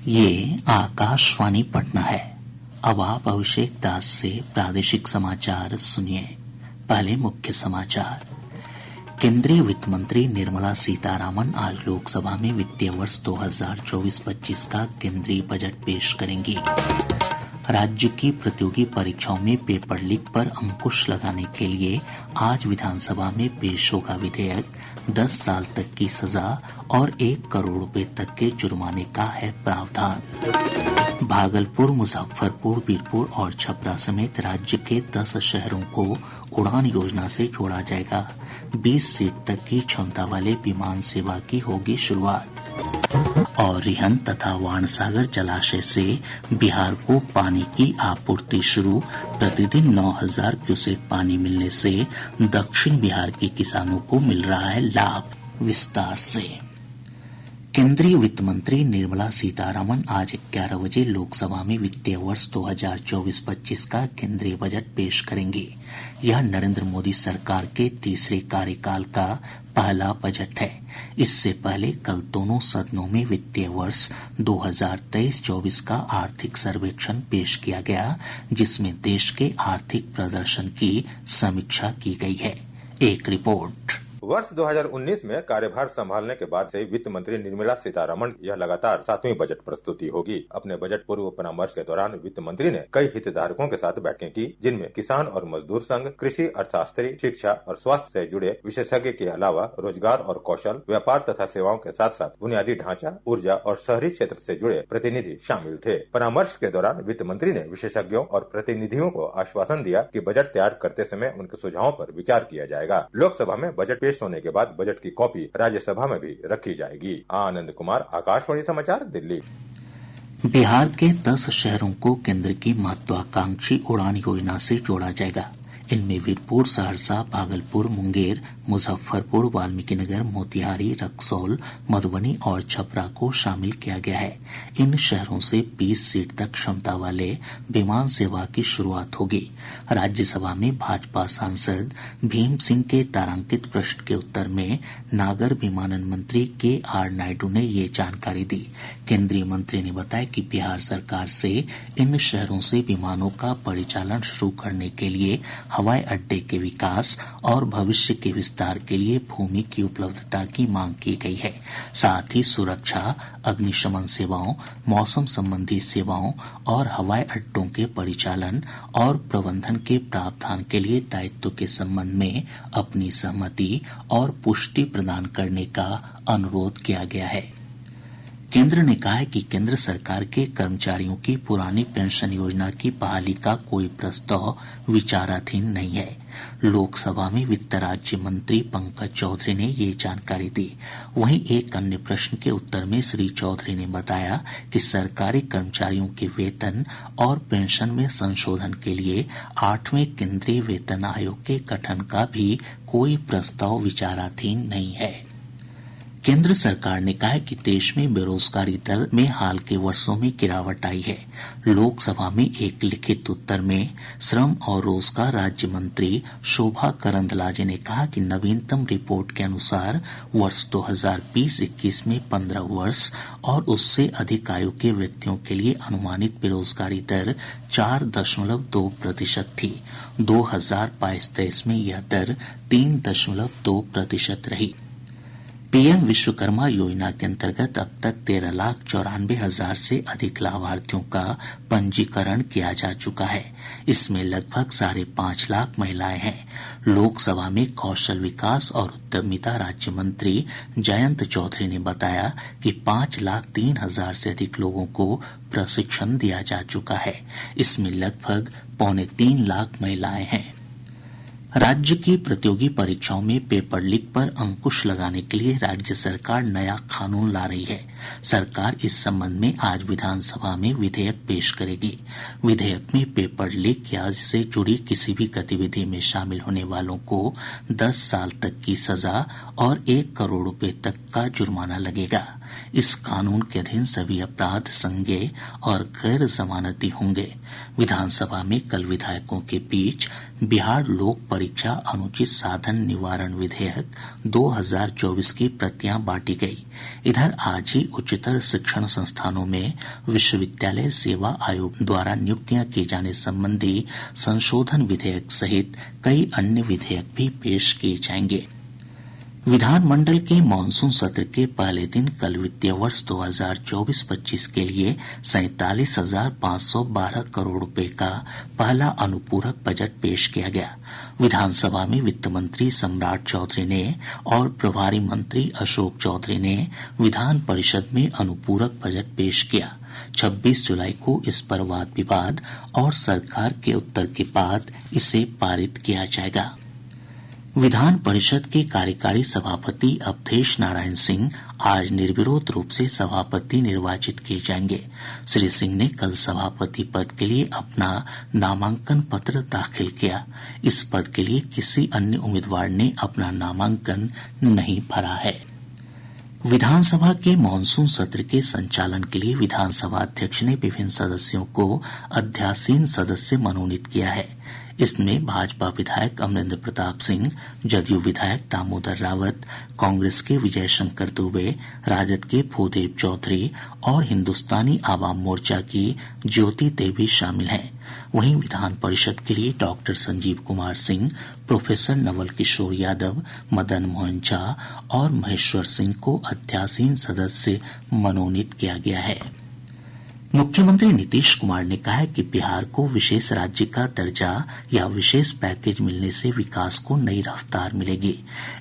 ये आकाशवाणी पटना है। अब आप अभिषेक दास से प्रादेशिक समाचार सुनिए। पहले मुख्य समाचार। केंद्रीय वित्त मंत्री निर्मला सीतारामन आज लोकसभा में वित्तीय वर्ष 2024-25 का केंद्रीय बजट पेश करेंगी। राज्य की प्रतियोगी परीक्षाओं में पेपर लीक पर अंकुश लगाने के लिए आज विधानसभा में पेश होगा विधेयक। 10 साल तक की सजा और 1 करोड़ रुपए तक के जुर्माने का है प्रावधान। भागलपुर, मुजफ्फरपुर, बीरपुर और छपरा समेत राज्य के 10 शहरों को उड़ान योजना से जोड़ा जाएगा। 20 सीट तक की क्षमता वाले विमान सेवा की होगी शुरुआत। और रिहन तथा वाणसागर जलाशय से बिहार को पानी की आपूर्ति शुरू। प्रतिदिन 9000 क्यूसेक पानी मिलने से दक्षिण बिहार के किसानों को मिल रहा है लाभ। विस्तार से केंद्रीय वित्त मंत्री निर्मला सीतारामन आज 11 बजे लोकसभा में वित्तीय वर्ष 2024-25 का केंद्रीय बजट पेश करेंगी। यह नरेंद्र मोदी सरकार के तीसरे कार्यकाल का पहला बजट है। इससे पहले कल दोनों सदनों में वित्तीय वर्ष 2023-24 का आर्थिक सर्वेक्षण पेश किया गया, जिसमें देश के आर्थिक प्रदर्शन की समीक्षा की गई है। एक रिपोर्ट। वर्ष 2019 में कार्यभार संभालने के बाद से वित्त मंत्री निर्मला सीतारमण यह लगातार 7वीं बजट प्रस्तुति होगी। अपने बजट पूर्व परामर्श के दौरान वित्त मंत्री ने कई हितधारकों के साथ बैठकें की, जिनमें किसान और मजदूर संघ, कृषि अर्थशास्त्री, शिक्षा और स्वास्थ्य से जुड़े विशेषज्ञ के अलावा रोजगार और कौशल, व्यापार तथा सेवाओं के साथ साथ बुनियादी ढांचा, ऊर्जा और शहरी क्षेत्र से जुड़े प्रतिनिधि शामिल थे। परामर्श के दौरान वित्त मंत्री ने विशेषज्ञों और प्रतिनिधियों को आश्वासन दिया कि बजट तैयार करते समय उनके सुझावों पर विचार किया जाएगा। लोकसभा में बजट पेश होने के बाद बजट की कॉपी राज्यसभा में भी रखी जाएगी। आनंद कुमार, आकाशवाणी समाचार, दिल्ली। बिहार के 10 शहरों को केंद्र की महत्वाकांक्षी उड़ान योजना से जोड़ा जाएगा। इनमें वीरपुर, सहरसा, भागलपुर, मुंगेर, मुजफ्फरपुर, वाल्मीकिनगर, मोतिहारी, रक्सौल, मधुबनी और छपरा को शामिल किया गया है। इन शहरों से 20 सीट तक क्षमता वाले विमान सेवा की शुरुआत होगी। राज्यसभा में भाजपा सांसद भीम सिंह के तारांकित प्रश्न के उत्तर में नागर विमानन मंत्री KR नायडू ने ये जानकारी दी। केंद्रीय मंत्री ने बताया कि बिहार सरकार से इन शहरों से विमानों का परिचालन शुरू करने के लिए हवाई अड्डे के विकास और भविष्य के विस्तार के लिए भूमि की उपलब्धता की मांग की गई है। साथ ही सुरक्षा, अग्निशमन सेवाओं, मौसम संबंधी सेवाओं और हवाई अड्डों के परिचालन और प्रबंधन के प्रावधान के लिए दायित्व के संबंध में अपनी सहमति और पुष्टि प्रदान करने का अनुरोध किया गया है। केंद्र ने कहा है कि केंद्र सरकार के कर्मचारियों की पुरानी पेंशन योजना की बहाली का कोई प्रस्ताव विचाराधीन नहीं है। लोकसभा में वित्त राज्य मंत्री पंकज चौधरी ने ये जानकारी दी। वहीं एक अन्य प्रश्न के उत्तर में श्री चौधरी ने बताया कि सरकारी कर्मचारियों के वेतन और पेंशन में संशोधन के लिए 8वें केंद्रीय वेतन आयोग के गठन का भी कोई प्रस्ताव विचाराधीन नहीं है। केंद्र सरकार ने कहा है कि देश में बेरोजगारी दर में हाल के वर्षों में गिरावट आई है। लोकसभा में एक लिखित उत्तर में श्रम और रोजगार राज्य मंत्री शोभा करंदलाजे ने कहा कि नवीनतम रिपोर्ट के अनुसार वर्ष 2020-21 में 15 वर्ष और उससे अधिक आयु के व्यक्तियों के लिए अनुमानित बेरोजगारी दर 4.2% थी। 2022-23 में यह दर 3.2% रही। पीएम विश्वकर्मा योजना के अंतर्गत अब तक 13,94,000 से अधिक लाभार्थियों का पंजीकरण किया जा चुका है। इसमें लगभग 5.5 लाख महिलाएं हैं। लोकसभा में कौशल विकास और उद्यमिता राज्य मंत्री जयंत चौधरी ने बताया कि 5,03,000 से अधिक लोगों को प्रशिक्षण दिया जा चुका है। इसमें लगभग 2.25 लाख महिलाएं हैं। राज्य की प्रतियोगी परीक्षाओं में पेपर लीक पर अंकुश लगाने के लिए राज्य सरकार नया कानून ला रही है। सरकार इस संबंध में आज विधानसभा में विधेयक पेश करेगी। विधेयक में पेपर लीक या इससे जुड़ी किसी भी गतिविधि में शामिल होने वालों को 10 साल तक की सजा और 1 करोड़ रुपए तक का जुर्माना लगेगा। इस कानून के अधीन सभी अपराध संज्ञेय और गैर जमानती होंगे। विधानसभा में कल विधायकों के बीच बिहार लोक परीक्षा अनुचित साधन निवारण विधेयक 2024 की प्रतियां बांटी गई। इधर आज ही उच्चतर शिक्षण संस्थानों में विश्वविद्यालय सेवा आयोग द्वारा नियुक्तियां किए जाने संबंधी संशोधन विधेयक सहित कई अन्य विधेयक भी पेश किए जाएंगे। विधानमंडल के मानसून सत्र के पहले दिन कल वित्तीय वर्ष 2024-25 के लिए 47,512 करोड़ रुपए का पहला अनुपूरक बजट पेश किया गया। विधानसभा में वित्त मंत्री सम्राट चौधरी ने और प्रभारी मंत्री अशोक चौधरी ने विधान परिषद में अनुपूरक बजट पेश किया। 26 जुलाई को इस पर वाद विवाद और सरकार के उत्तर के बाद इसे पारित किया जाएगा। विधान परिषद के कार्यकारी सभापति अवधेश नारायण सिंह आज निर्विरोध रूप से सभापति निर्वाचित किए जाएंगे। श्री सिंह ने कल सभापति पद के लिए अपना नामांकन पत्र दाखिल किया। इस पद के लिए किसी अन्य उम्मीदवार ने अपना नामांकन नहीं भरा है। विधानसभा के मानसून सत्र के संचालन के लिए विधानसभा अध्यक्ष ने विभिन्न सदस्यों को अध्यासीन सदस्य मनोनीत किया है। इसमें भाजपा विधायक अमरेंद्र प्रताप सिंह, जदयू विधायक दामोदर रावत, कांग्रेस के विजय शंकर दुबे, राजद के भूदेव चौधरी और हिन्दुस्तानी आवाम मोर्चा की ज्योति देवी शामिल हैं। वहीं विधान परिषद के लिए डॉक्टर संजीव कुमार सिंह, प्रोफेसर नवल किशोर यादव, मदन मोहन झा और महेश्वर सिंह को अध्यासीन सदस्य मनोनीत किया गया है। मुख्यमंत्री नीतीश कुमार ने कहा है कि बिहार को विशेष राज्य का दर्जा या विशेष पैकेज मिलने से विकास को नई रफ्तार मिलेगी।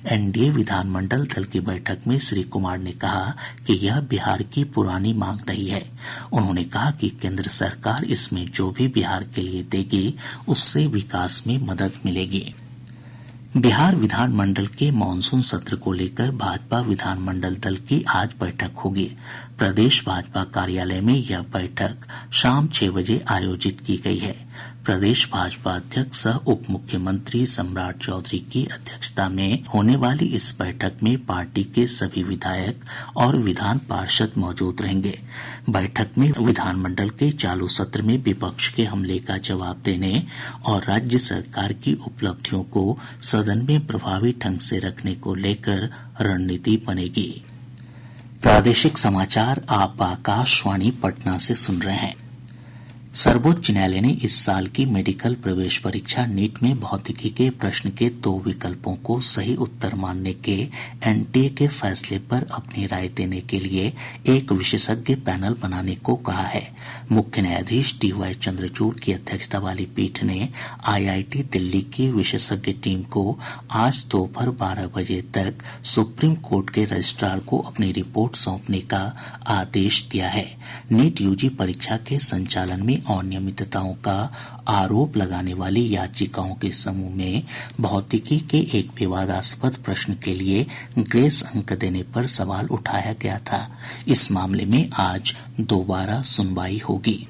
एनडीए विधानमंडल दल की बैठक में श्री कुमार ने कहा कि यह बिहार की पुरानी मांग रही है। उन्होंने कहा कि केंद्र सरकार इसमें जो भी बिहार के लिए देगी उससे विकास में मदद मिलेगी। बिहार विधानमंडल के मानसून सत्र को लेकर भाजपा विधानमंडल दल की आज बैठक होगी। प्रदेश भाजपा कार्यालय में यह बैठक शाम 6 बजे आयोजित की गई है। प्रदेश भाजपा अध्यक्ष सह उप मुख्यमंत्री सम्राट चौधरी की अध्यक्षता में होने वाली इस बैठक में पार्टी के सभी विधायक और विधान पार्षद मौजूद रहेंगे। बैठक में विधानमंडल के चालू सत्र में विपक्ष के हमले का जवाब देने और राज्य सरकार की उपलब्धियों को सदन में प्रभावी ढंग से रखने को लेकर रणनीति बनेगी। प्रादेशिक समाचार आप आकाशवाणी पटना से सुन रहे हैं। सर्वोच्च न्यायालय ने इस साल की मेडिकल प्रवेश परीक्षा नीट में भौतिकी के प्रश्न के 2 विकल्पों को सही उत्तर मानने के एनटीए के फैसले पर अपनी राय देने के लिए एक विशेषज्ञ पैनल बनाने को कहा है। मुख्य न्यायाधीश डीवाई चंद्रचूड़ की अध्यक्षता वाली पीठ ने आईआईटी दिल्ली की विशेषज्ञ टीम को आज दोपहर 12 बजे तक सुप्रीम कोर्ट के रजिस्ट्रार को अपनी रिपोर्ट सौंपने का आदेश दिया है। नीट यूजी परीक्षा के संचालन में अनियमितताओं का आरोप लगाने वाली याचिकाओं के समूह में भौतिकी के एक विवादास्पद प्रश्न के लिए ग्रेस अंक देने पर सवाल उठाया गया था। इस मामले में आज दोबारा सुनवाई होगी।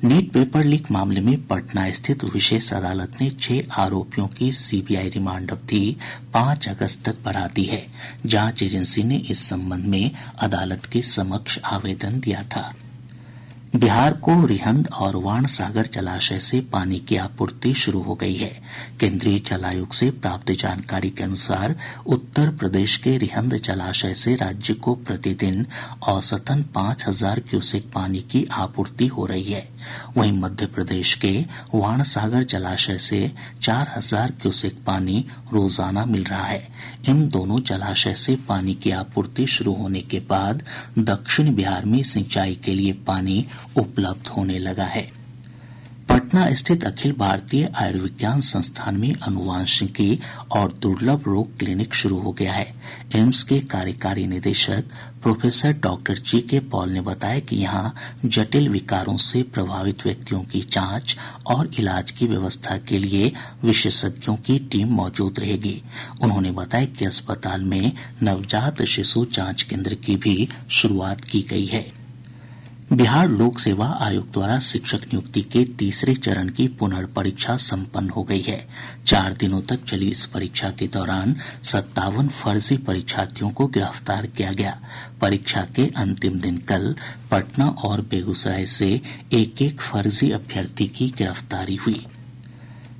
नीट पेपर लीक मामले में पटना स्थित विशेष अदालत ने 6 आरोपियों की सीबीआई रिमांड अवधि 5 अगस्त तक बढ़ा दी है। जांच एजेंसी ने इस संबंध में अदालत के समक्ष आवेदन दिया था। बिहार को रिहंद और वाण सागर जलाशय से पानी की आपूर्ति शुरू हो गई है। केंद्रीय जल आयोग से प्राप्त जानकारी के अनुसार उत्तर प्रदेश के रिहंद जलाशय से राज्य को प्रतिदिन औसतन 5,000 क्यूसेक पानी की आपूर्ति हो रही है। वहीं मध्य प्रदेश के वाण सागर जलाशय से 4,000 क्यूसेक पानी रोजाना मिल रहा है। इन दोनों जलाशय से पानी की आपूर्ति शुरू होने के बाद दक्षिण बिहार में सिंचाई के लिए पानी उपलब्ध होने लगा है। पटना स्थित अखिल भारतीय आयुर्विज्ञान संस्थान में अनुवांशिकी और दुर्लभ रोग क्लिनिक शुरू हो गया है। एम्स के कार्यकारी निदेशक प्रोफेसर डॉक्टर जी.के. पॉल ने बताया कि यहां जटिल विकारों से प्रभावित व्यक्तियों की जांच और इलाज की व्यवस्था के लिए विशेषज्ञों की टीम मौजूद रहेगी। उन्होंने बताया कि अस्पताल में नवजात शिशु जांच केंद्र की भी शुरुआत की गई है। बिहार लोक सेवा आयोग द्वारा शिक्षक नियुक्ति के तीसरे चरण की पुनर्परीक्षा संपन्न हो गई है। 4 दिनों तक चली इस परीक्षा के दौरान 57 फर्जी परीक्षार्थियों को गिरफ्तार किया गया। परीक्षा के अंतिम दिन कल पटना और बेगूसराय से एक फर्जी अभ्यर्थी की गिरफ्तारी हुई।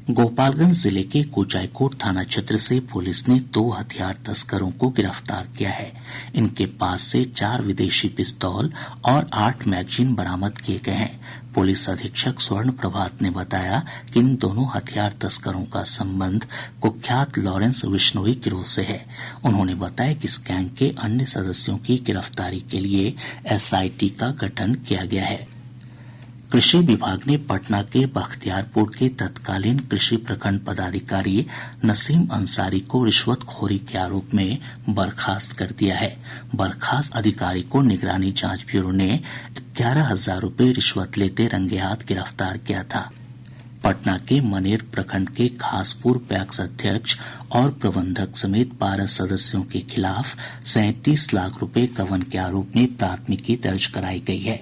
गोपालगंज जिले के कुचायकोट थाना क्षेत्र से पुलिस ने 2 हथियार तस्करों को गिरफ्तार किया है। इनके पास से 4 विदेशी पिस्तौल और 8 मैगजीन बरामद किए गए हैं। पुलिस अधीक्षक स्वर्ण प्रभात ने बताया कि इन दोनों हथियार तस्करों का संबंध कुख्यात लॉरेंस विश्नोई गिरोह से है। उन्होंने बताया कि इस गैंग के अन्य सदस्यों की गिरफ्तारी के लिए एसआईटी का गठन किया गया है। कृषि विभाग ने पटना के बख्तियारपुर के तत्कालीन कृषि प्रखंड पदाधिकारी नसीम अंसारी को रिश्वतखोरी के आरोप में बर्खास्त कर दिया है। बर्खास्त अधिकारी को निगरानी जांच ब्यूरो ने 11,000 रूपये रिश्वत लेते रंगे हाथ गिरफ्तार किया था। पटना के मनेर प्रखंड के खासपुर पैक्स अध्यक्ष और प्रबंधक समेत 12 सदस्यों के खिलाफ 37 लाख रुपए गबन के आरोप में प्राथमिकी दर्ज कराई गई है।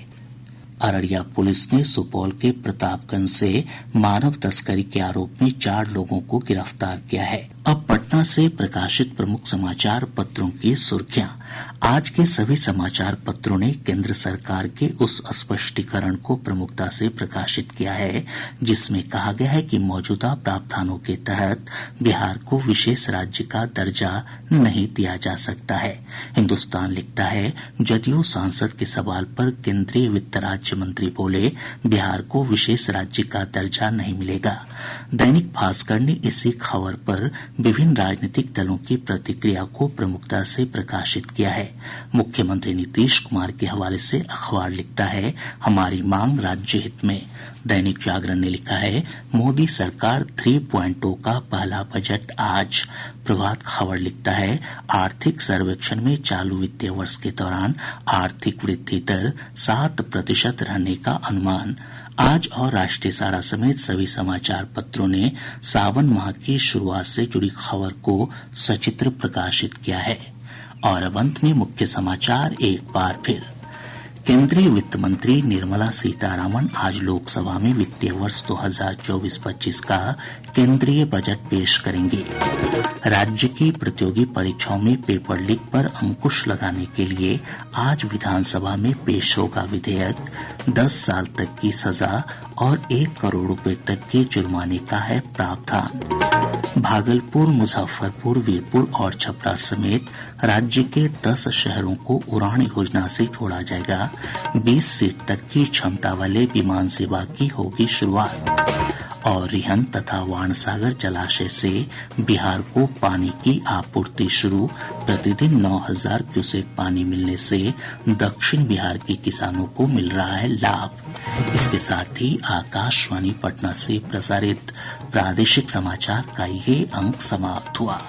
अररिया पुलिस ने सुपौल के प्रतापगंज से मानव तस्करी के आरोप में 4 लोगों को गिरफ्तार किया है। अब पटना से प्रकाशित प्रमुख समाचार पत्रों की सुर्खियां। आज के सभी समाचार पत्रों ने केंद्र सरकार के उस स्पष्टीकरण को प्रमुखता से प्रकाशित किया है जिसमें कहा गया है कि मौजूदा प्रावधानों के तहत बिहार को विशेष राज्य का दर्जा नहीं दिया जा सकता है। हिन्दुस्तान लिखता है, जदयू सांसद के सवाल पर केंद्रीय वित्त राज्य मंत्री बोले, बिहार को विशेष राज्य का दर्जा नहीं मिलेगा। दैनिक भास्कर ने इसी खबर पर विभिन्न राजनीतिक दलों की प्रतिक्रिया को प्रमुखता से प्रकाशित किया है। मुख्यमंत्री नीतीश कुमार के हवाले से अखबार लिखता है, हमारी मांग राज्य हित में। दैनिक जागरण ने लिखा है, मोदी सरकार 3.0 का पहला बजट आज। प्रभात खबर लिखता है, आर्थिक सर्वेक्षण में चालू वित्तीय वर्ष के दौरान आर्थिक वृद्धि दर 7% रहने का अनुमान। आज और राष्ट्रीय सहारा समेत सभी समाचार पत्रों ने सावन माह की शुरुआत से जुड़ी खबर को सचित्र प्रकाशित किया है। और अब अंत में मुख्य समाचार एक बार फिर। केंद्रीय वित्त मंत्री निर्मला सीतारामन आज लोकसभा में वित्तीय वर्ष 2024-25 का केंद्रीय बजट पेश करेंगे। राज्य की प्रतियोगी परीक्षाओं में पेपर लीक पर अंकुश लगाने के लिए आज विधानसभा में पेश होगा विधेयक। 10 साल तक की सजा और 1 करोड़ रुपए तक के जुर्माने का है प्रावधान। भागलपुर, मुजफ्फरपुर, वीरपुर और छपरा समेत राज्य के 10 शहरों को उड़ान योजना से जोड़ा जाएगा। 20 सीट तक की क्षमता वाले विमान सेवा की होगी शुरुआत। और रिहन तथा वाणसागर जलाशय से बिहार को पानी की आपूर्ति शुरू। प्रतिदिन 9,000 क्यूसेक पानी मिलने से दक्षिण बिहार के किसानों को मिल रहा है लाभ। इसके साथ ही आकाशवाणी पटना से प्रसारित प्रादेशिक समाचार का ये अंक समाप्त हुआ।